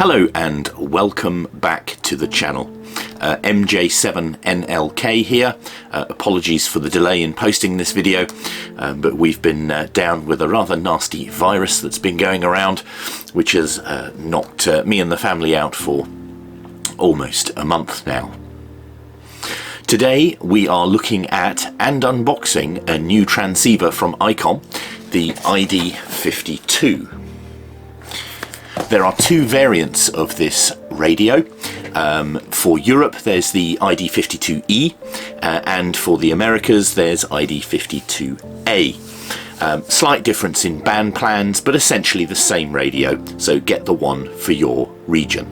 Hello and welcome back to the channel. MJ7NLK here. Apologies for the delay in posting this video, but we've been down with a rather nasty virus that's been going around, which has knocked me and the family out for almost a month now. Today we are looking at and unboxing a new transceiver from ICOM, the ID-52. There are two variants of this radio. For Europe there's the ID-52E and for the Americas there's ID-52A. Slight difference in band plans, but essentially the same radio, so get the one for your region.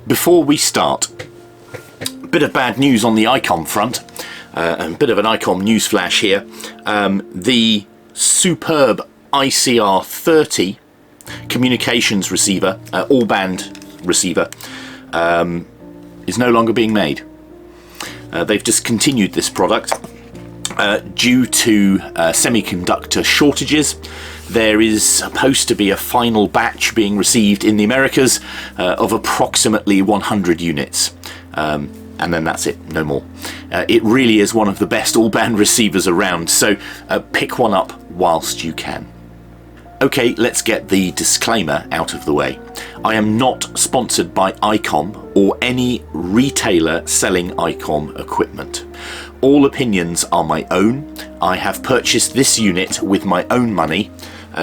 Before we start, a bit of bad news on the ICOM front, a bit of an ICOM news flash here. The superb ICR30 communications receiver, all-band receiver, is no longer being made. They've discontinued this product due to semiconductor shortages. There is supposed to be a final batch being received in the Americas of approximately 100 units. And then that's it, no more. It really is one of the best all-band receivers around, so pick one up whilst you can. Okay, let's get the disclaimer out of the way. I am not sponsored by ICOM or any retailer selling ICOM equipment. All opinions are my own. I have purchased this unit with my own money.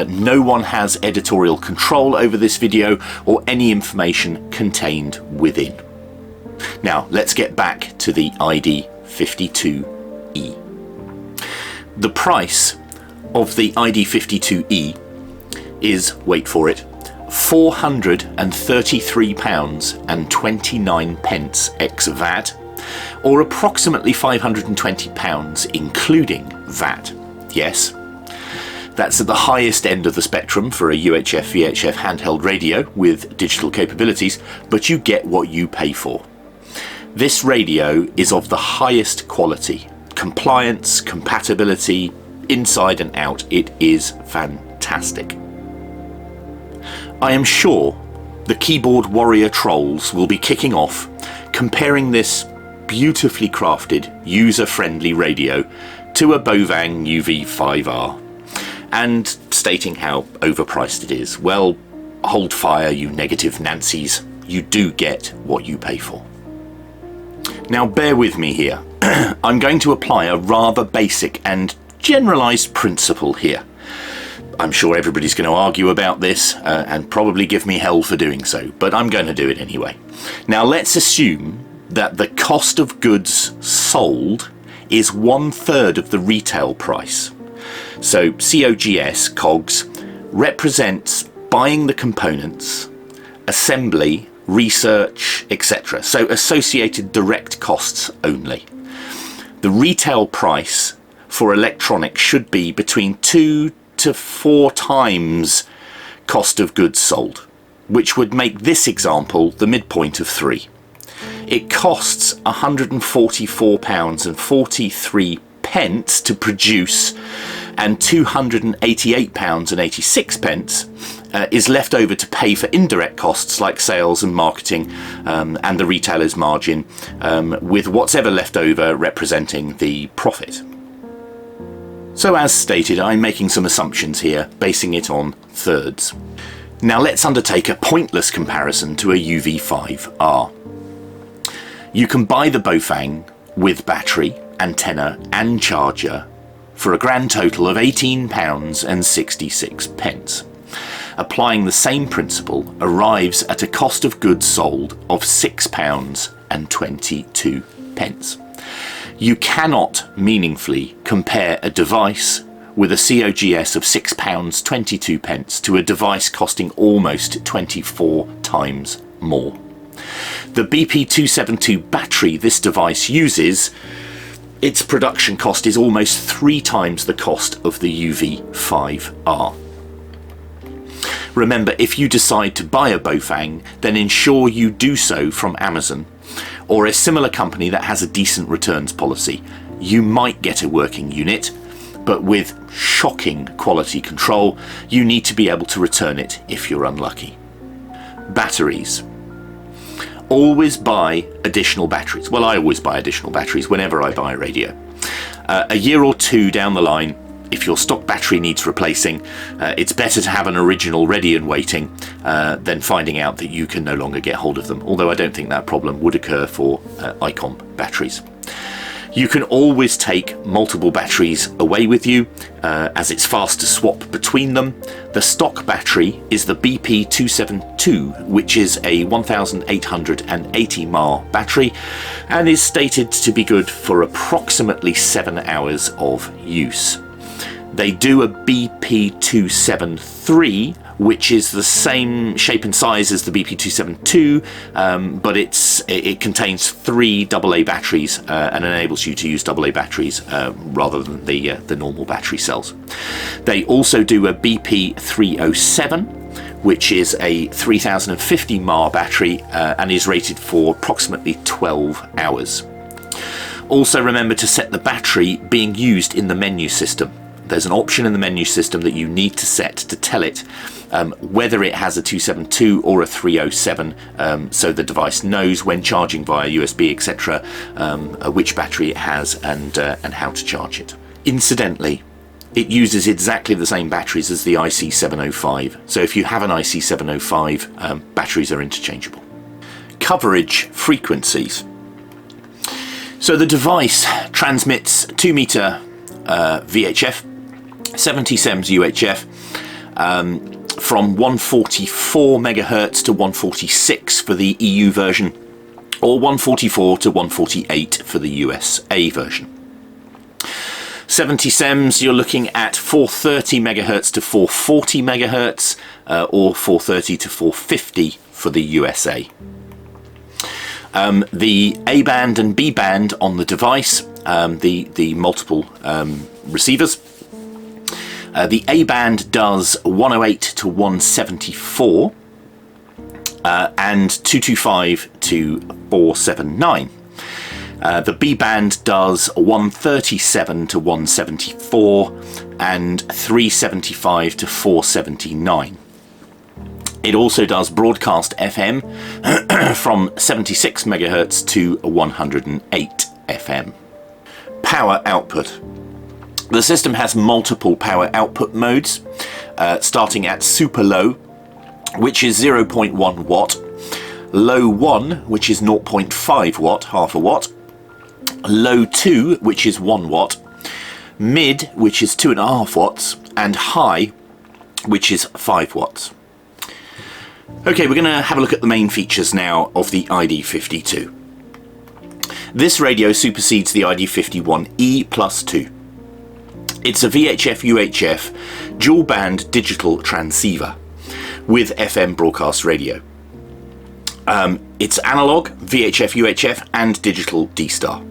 No one has editorial control over this video or any information contained within. Now, let's get back to the ID-52E. The price of the ID-52E is, wait for it, £433.29 ex VAT, or approximately £520 including VAT. Yes, that's at the highest end of the spectrum for a UHF-VHF handheld radio with digital capabilities, but you get what you pay for. This radio is of the highest quality, compliance, compatibility, inside and out. It is fantastic. I am sure the keyboard warrior trolls will be kicking off, comparing this beautifully crafted, user-friendly radio to a Bovang UV5R, and stating how overpriced it is. Well, hold fire, you negative Nancys. You do get what you pay for. Now bear with me here. I'm going to apply a rather basic and generalised principle here. I'm sure everybody's going to argue about this and probably give me hell for doing so, but I'm going to do it anyway. Now let's assume that the cost of goods sold is 1/3 of the retail price. So COGS represents buying the components, assembly, research, etc. So associated direct costs only. The retail price for electronics should be between 2 to 4 times cost of goods sold, which would make this example the midpoint of 3. It costs £144.43 to produce, and £288.86 is left over to pay for indirect costs like sales and marketing and the retailer's margin, with what's ever left over representing the profit. So as stated, I'm making some assumptions here, basing it on thirds. Now let's undertake a pointless comparison to a UV5R. You can buy the Bofang with battery, antenna and charger for a grand total of £18.66. Applying the same principle arrives at a cost of goods sold of £6.22. You cannot meaningfully compare a device with a COGS of £6.22 to a device costing almost 24 times more. The BP272 battery this device uses, its production cost is almost 3 times the cost of the UV5R. Remember, if you decide to buy a Bofang, then ensure you do so from Amazon or a similar company that has a decent returns policy. You might get a working unit, but with shocking quality control, you need to be able to return it if you're unlucky. batteries. Always buy additional batteries. Well, I always buy additional batteries whenever I buy a radio. A year or two down the line, if your stock battery needs replacing, it's better to have an original ready and waiting than finding out that you can no longer get hold of them, although I don't think that problem would occur for ICOM batteries. You can always take multiple batteries away with you, as it's fast to swap between them. The stock battery is the BP272, which is a 1880 mAh battery and is stated to be good for approximately 7 hours of use. They do a BP273, which is the same shape and size as the BP272, but it contains 3 AA batteries and enables you to use AA batteries rather than the normal battery cells. They also do a BP307, which is a 3050 mAh battery and is rated for approximately 12 hours. Also remember to set the battery being used in the menu system. There's an option in the menu system that you need to set to tell it whether it has a 272 or a 307, so the device knows when charging via USB, etc., which battery it has and how to charge it. Incidentally, it uses exactly the same batteries as the IC705, so if you have an IC705, batteries are interchangeable. Coverage frequencies. So the device transmits 2 meter VHF, 70 SEMS UHF, from 144 megahertz to 146 for the EU version, or 144 to 148 for the USA version. 70 SEMS, you're looking at 430 megahertz to 440 megahertz, or 430 to 450 for the USA. The A band and B band on the device, the multiple receivers. The A band does 108 to 174 and 225 to 479. The B band does 137 to 174 and 375 to 479. It also does broadcast FM from 76 megahertz to 108 FM. Power output. The system has multiple power output modes, starting at super low, which is 0.1 watt, low 1, which is 0.5 watt, half a watt, low 2, which is 1 watt, mid, which is 2.5 watts, and high, which is 5 watts. Okay, we're going to have a look at the main features now of the ID-52. This radio supersedes the ID-51E plus 2. It's a VHF-UHF dual-band digital transceiver with FM broadcast radio. It's analog, VHF-UHF, and digital D-Star.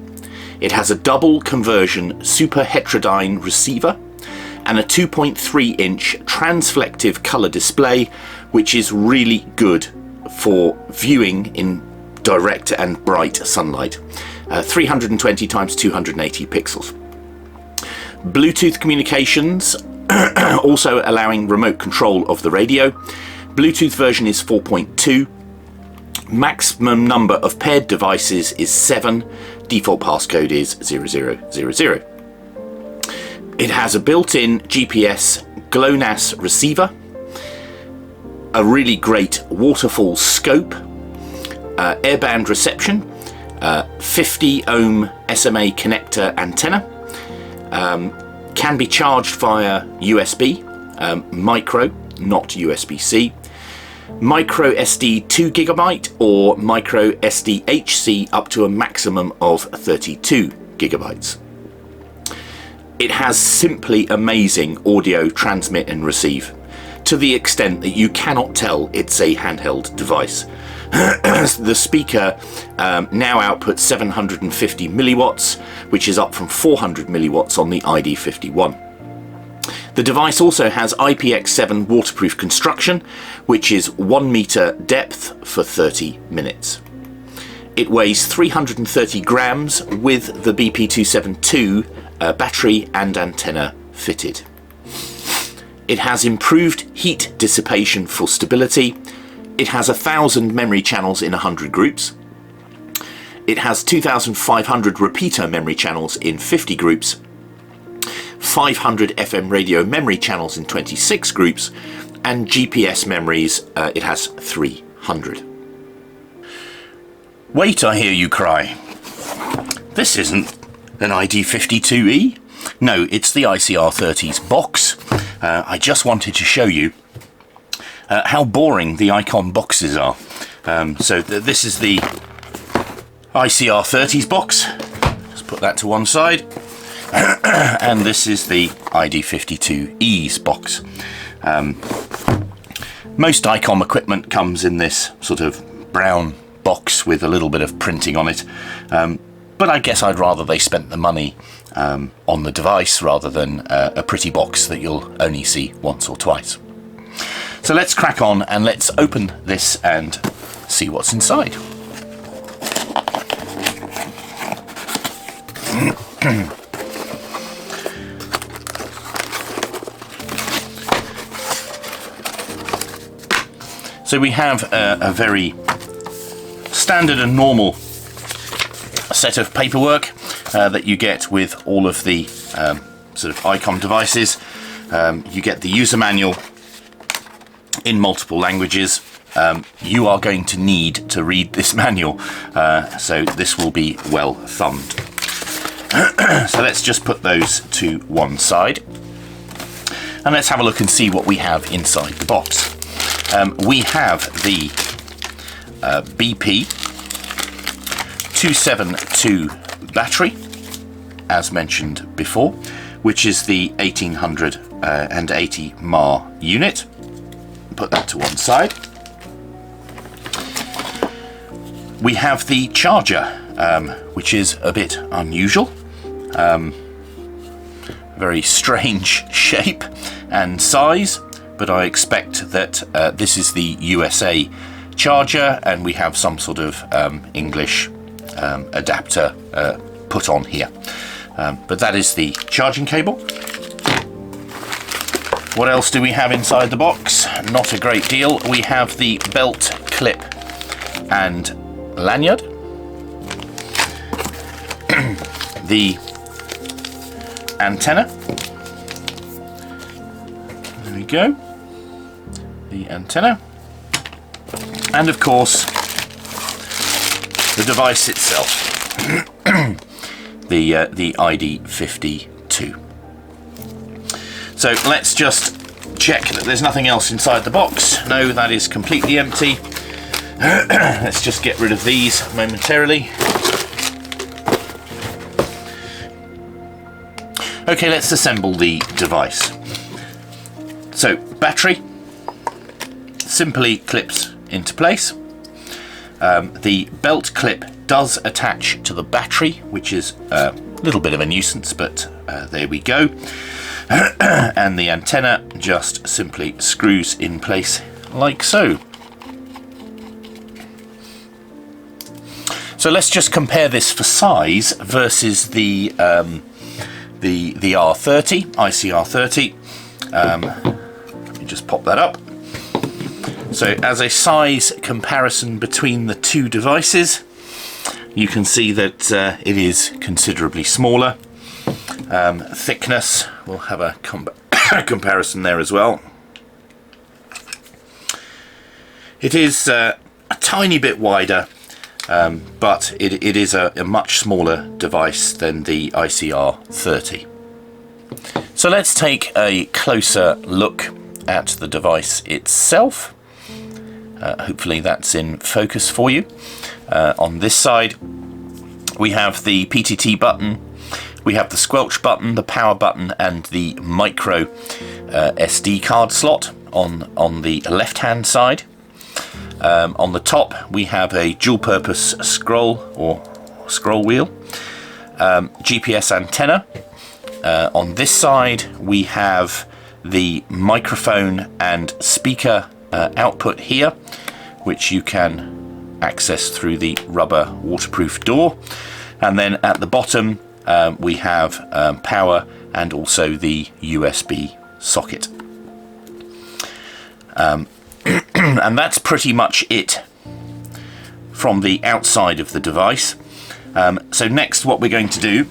It has a double conversion super heterodyne receiver and a 2.3-inch transflective colour display, which is really good for viewing in direct and bright sunlight. 320 times 280 pixels. Bluetooth communications, also allowing remote control of the radio. Bluetooth version is 4.2. Maximum number of paired devices is 7. Default passcode is 0000. It has a built-in GPS GLONASS receiver, a really great waterfall scope, airband reception, 50 ohm SMA connector antenna, can be charged via USB, micro, not USB-C, micro SD 2GB or micro SD HC up to a maximum of 32 gigabytes. It has simply amazing audio transmit and receive, to the extent that you cannot tell it's a handheld device. The speaker now outputs 750 milliwatts, which is up from 400 milliwatts on the ID-51. The device also has IPX7 waterproof construction, which is 1 meter depth for 30 minutes. It weighs 330 grams with the BP272 battery and antenna fitted. It has improved heat dissipation for stability, It has 1,000 memory channels in 100 groups. It has 2,500 repeater memory channels in 50 groups, 500 FM radio memory channels in 26 groups, and GPS memories, it has 300. Wait, I hear you cry. This isn't an ID-52E. No, it's the ICR30's box. I just wanted to show you how boring the ICOM boxes are. This is the ICR30's box. Just put that to one side. And this is the ID-52E's box. Most ICOM equipment comes in this sort of brown box with a little bit of printing on it. But I guess I'd rather they spent the money on the device rather than a pretty box that you'll only see once or twice. So let's crack on and let's open this and see what's inside. So we have a very standard and normal set of paperwork that you get with all of the sort of ICOM devices. You get the user manual in multiple languages. You are going to need to read this manual, so this will be well thumbed. So let's just put those to one side and let's have a look and see what we have inside the box. We have the BP 272 battery, as mentioned before, which is the 1880 mAh unit. Put that to one side. We have the charger, which is a bit unusual. Very strange shape and size, but I expect that this is the USA charger, and we have some sort of English adapter put on here. But that is the charging cable. What else do we have inside the box? Not a great deal. We have the belt clip and lanyard. The antenna. There we go. The antenna. And of course, the device itself. the ID-52. So let's just check that there's nothing else inside the box. No, that is completely empty. Let's just get rid of these momentarily. Okay, let's assemble the device. So, battery simply clips into place. The belt clip does attach to the battery, which is a little bit of a nuisance, but there we go. And the antenna just simply screws in place like so. So let's just compare this for size versus the R30, ICR30. Let me just pop that up. So as a size comparison between the two devices, you can see that it is considerably smaller. Thickness, we'll have a comparison there as well. It is a tiny bit wider, but it is a much smaller device than the ICR30. So let's take a closer look at the device itself. Hopefully that's in focus for you. On this side we have the PTT button, we have the squelch button, the power button, and the micro SD card slot on the left hand side. On the top we have a dual purpose scroll wheel, GPS antenna. On this side we have the microphone and speaker output here, which you can access through the rubber waterproof door. And then at the bottom we have power and also the USB socket. And that's pretty much it from the outside of the device. So next what we're going to do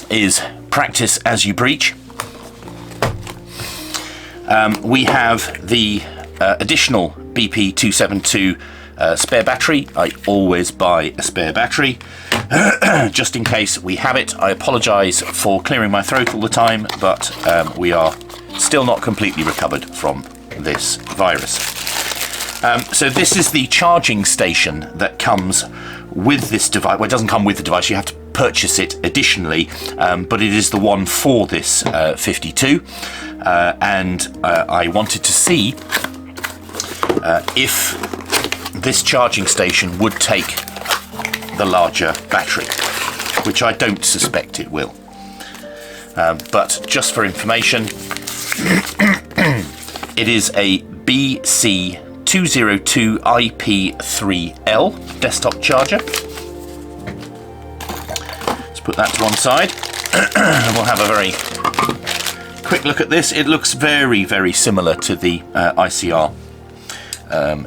is practice as you preach. We have the additional BP272 spare battery. I always buy a spare battery just in case we have it. I apologise for clearing my throat all the time, but we are still not completely recovered from this virus. So this is the charging station that comes with this device. Well, it doesn't come with the device, you have to purchase it additionally, but it is the one for this 52. And I wanted to see if this charging station would take the larger battery, which I don't suspect it will. But just for information, it is a BC202IP3L desktop charger. Let's put that to one side and we'll have a very quick look at this. It looks very, very similar to the ICR.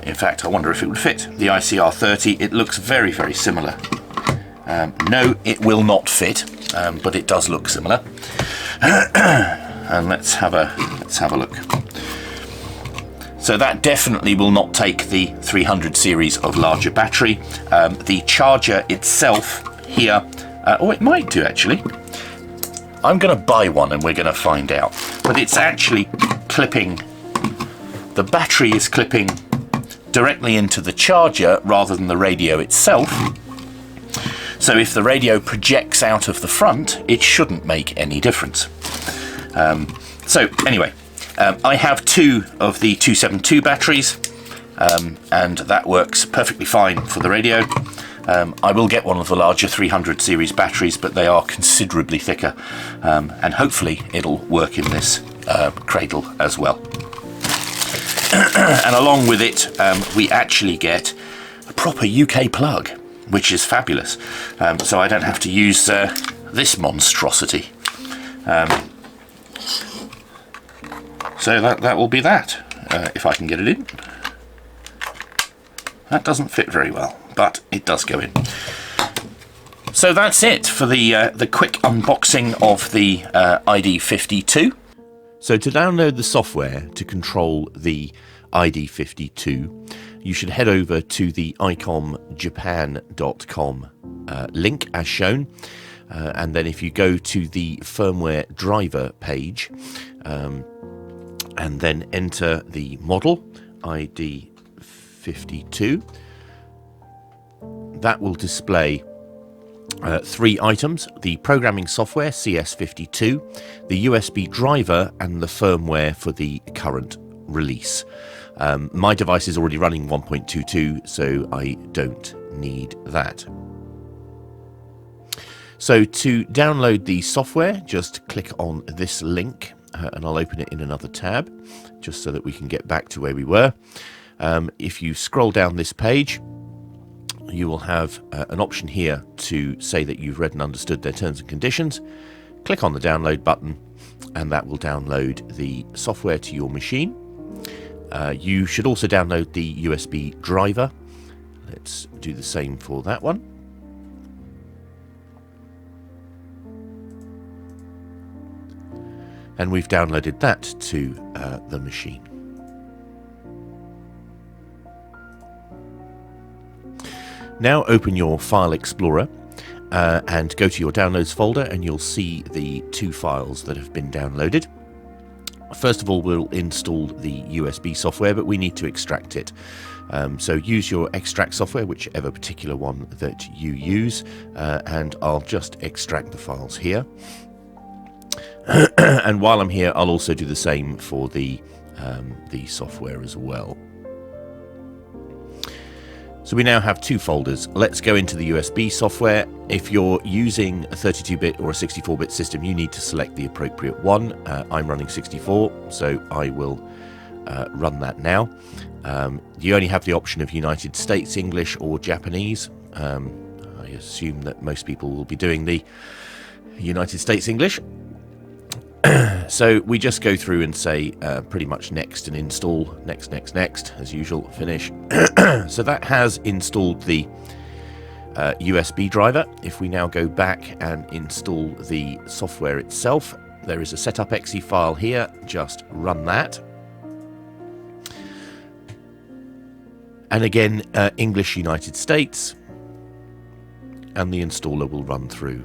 In fact, I wonder if it would fit the ICR30. It looks very, very similar. No, it will not fit, but it does look similar. And let's have a look. So that definitely will not take the 300 series of larger battery. The charger itself here, oh, it might do actually. I'm going to buy one and we're going to find out. But it's actually clipping, the battery is clipping directly into the charger rather than the radio itself. So if the radio projects out of the front, it shouldn't make any difference. So anyway, I have two of the 272 batteries, and that works perfectly fine for the radio. I will get one of the larger 300 series batteries, but they are considerably thicker, and hopefully it'll work in this cradle as well. And along with it, we actually get a proper UK plug, which is fabulous. So I don't have to use this monstrosity. So that will be that, if I can get it in. That doesn't fit very well, but it does go in. So that's it for the quick unboxing of the ID-52. So to download the software to control the ID-52, you should head over to the ICOMJapan.com link as shown, and then if you go to the firmware driver page and then enter the model ID-52, that will display three items: the programming software CS52, the USB driver, and the firmware for the current release. My device is already running 1.22, so I don't need that. So to download the software, just click on this link and I'll open it in another tab just so that we can get back to where we were. If you scroll down this page, you will have an option here to say that you've read and understood their terms and conditions. Click on the download button and that will download the software to your machine. You should also download the USB driver. Let's do the same for that one. And we've downloaded that to the machine. Now open your File Explorer and go to your Downloads folder and you'll see the two files that have been downloaded. First of all, we'll install the USB software, but we need to extract it. So use your extract software, whichever particular one that you use, and I'll just extract the files here. And while I'm here, I'll also do the same for the software as well. So we now have two folders. Let's go into the USB software. If you're using a 32-bit or a 64-bit system, you need to select the appropriate one. I'm running 64, so I will run that now. You only have the option of United States English or Japanese. I assume that most people will be doing the United States English. So we just go through and say pretty much next and install, next, as usual, finish. So that has installed the USB driver. If we now go back and install the software itself, there is a setup.exe file here, just run that. And again, English United States, and the installer will run through.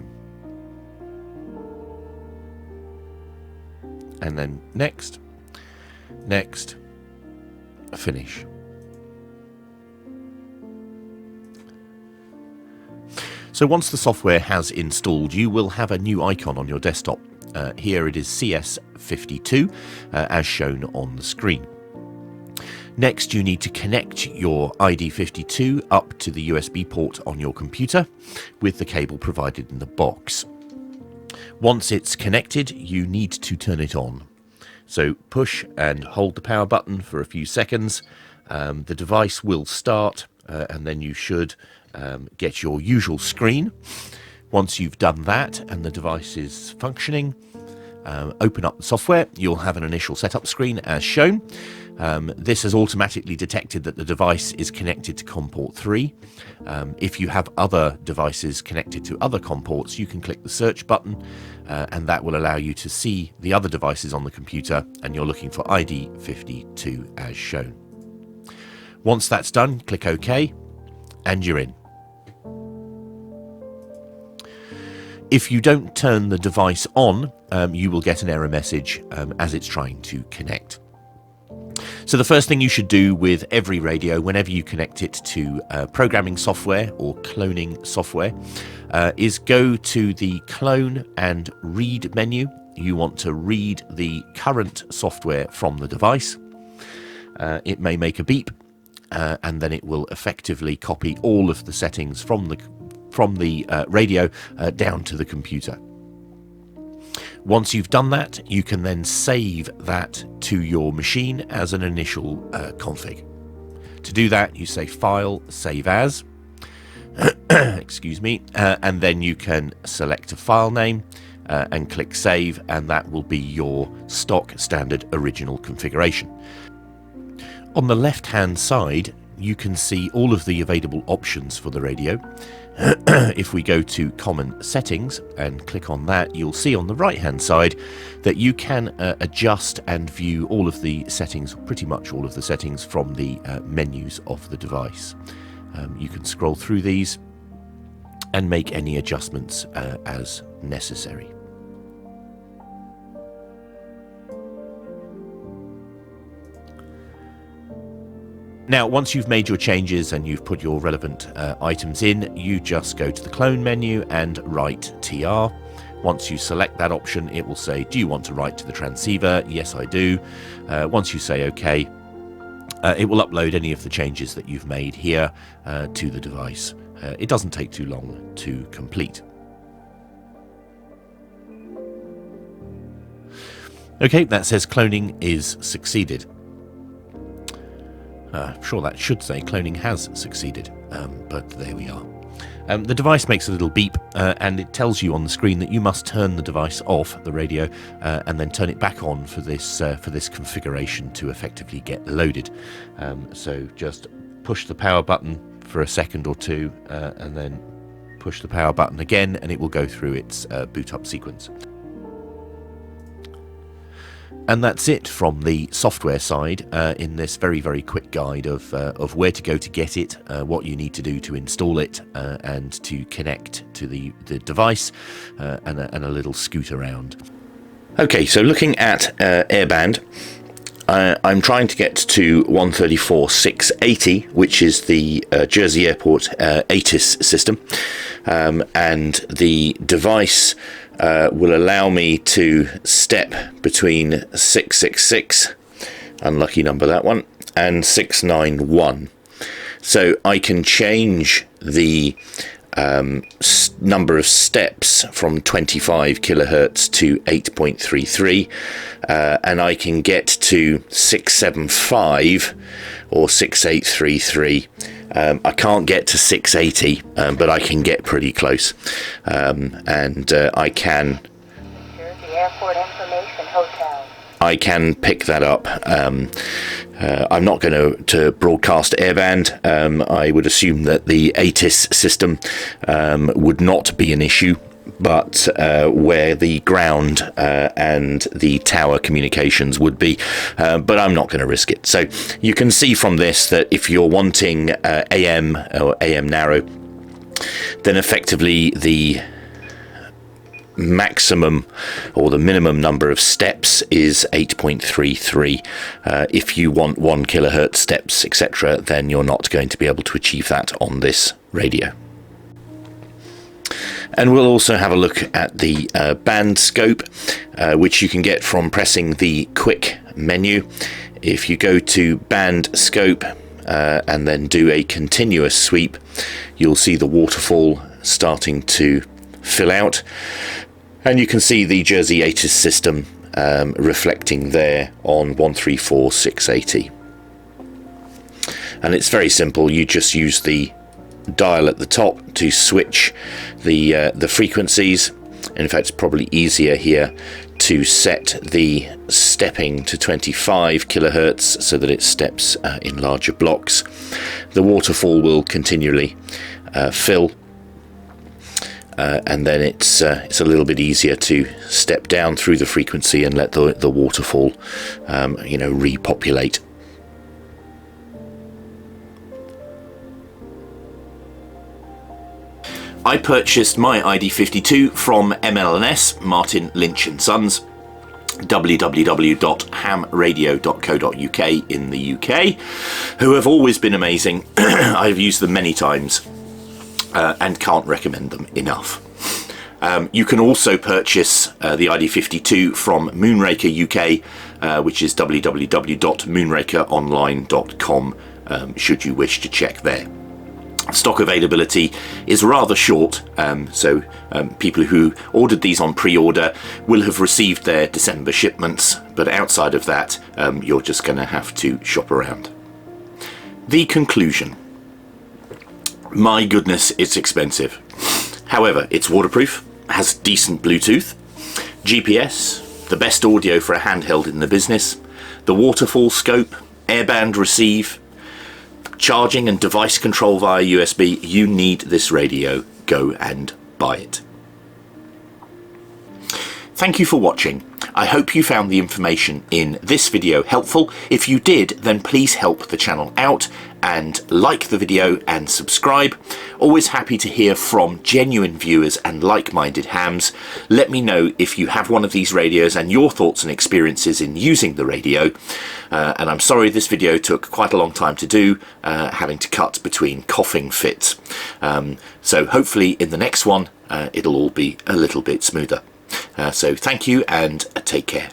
And then next, finish. So once the software has installed, you will have a new icon on your desktop. Here it is CS52, as shown on the screen. Next, you need to connect your ID-52 up to the USB port on your computer with the cable provided in the box. Once it's connected, you need to turn it on. So push and hold the power button for a few seconds. The device will start, and then you should get your usual screen. Once you've done that and the device is functioning, open up the software. You'll have an initial setup screen as shown. This has automatically detected that the device is connected to COM port 3. If you have other devices connected to other COM ports, you can click the search button, and that will allow you to see the other devices on the computer, and you're looking for ID-52 as shown. Once that's done, click OK, and you're in. If you don't turn the device on, you will get an error message as it's trying to connect. So the first thing you should do with every radio, whenever you connect it to programming software or cloning software, is go to the clone and read menu. You want to read the current software from the device. It may make a beep, and then it will effectively copy all of the settings from the radio down to the computer. Once you've done that, you can then save that to your machine as an initial config. To do that, you say File, Save As, excuse me, and then you can select a file name and click Save, and that will be your stock standard original configuration. On the left-hand side, you can see all of the available options for the radio. If we go to Common Settings and click on that, you'll see on the right-hand side that you can adjust and view all of the settings, pretty much all of the settings from the menus of the device. You can scroll through these and make any adjustments as necessary. Now, once you've made your changes and you've put your relevant items in, you just go to the clone menu and write TR. Once you select that option, it will say, do you want to write to the transceiver? Yes, I do. Once you say OK, it will upload any of the changes that you've made here to the device. It doesn't take too long to complete. OK, that says cloning is succeeded. I'm sure that should say cloning has succeeded, but there we are. The device makes a little beep, and it tells you on the screen that you must turn the device off, the radio, and then turn it back on for this configuration to effectively get loaded. So just push the power button for a second or two, and then push the power button again, and it will go through its boot up sequence. And that's it from the software side in this very, very quick guide of where to go to get it, what you need to do to install it, and to connect to the device, and a little scoot around. Okay, so looking at Airband, I'm trying to get to 134.680, which is the Jersey Airport ATIS system, and the device will allow me to step between 666, unlucky number that one, and 691. So I can change the number of steps from 25 kilohertz to 8.33, and I can get to 675 or 6833. I can't get to 680, but I can get pretty close, and I can. Jersey Airport information. I can pick that up. I'm not going to broadcast Airband. I would assume that the ATIS system would not be an issue, but where the ground and the tower communications would be, but I'm not going to risk it. So you can see from this that if you're wanting AM or AM narrow, then effectively the maximum or the minimum number of steps is 8.33. If you want 1 kilohertz steps, etc., then you're not going to be able to achieve that on this radio. And we'll also have a look at the band scope, which you can get from pressing the quick menu. If you go to band scope and then do a continuous sweep, you'll see the waterfall starting to fill out, and you can see the Jersey ATIS system reflecting there on 134.680. And it's very simple. You just use the dial at the top to switch the frequencies. In fact, it's probably easier here to set the stepping to 25 kilohertz so that it steps in larger blocks. The waterfall will continually fill, and then it's a little bit easier to step down through the frequency and let the waterfall repopulate. I purchased my ID-52 from ML&S, Martin, Lynch and Sons, www.hamradio.co.uk in the UK, who have always been amazing. I've used them many times and can't recommend them enough. You can also purchase the ID-52 from Moonraker UK, which is www.moonrakeronline.com, should you wish to check there. Stock availability is rather short, so people who ordered these on pre-order will have received their December shipments, but outside of that, you're just going to have to shop around. The conclusion. My goodness, it's expensive. However, it's waterproof, has decent Bluetooth, GPS, the best audio for a handheld in the business, the waterfall scope, airband receive, charging and device control via USB. You need this radio. Go and buy it. Thank you for watching. I hope you found the information in this video helpful. If you did, then please help the channel out and like the video and subscribe. Always happy to hear from genuine viewers and like-minded hams. Let me know if you have one of these radios and your thoughts and experiences in using the radio. And I'm sorry this video took quite a long time to do, having to cut between coughing fits. So hopefully in the next one, it'll all be a little bit smoother. So thank you and take care.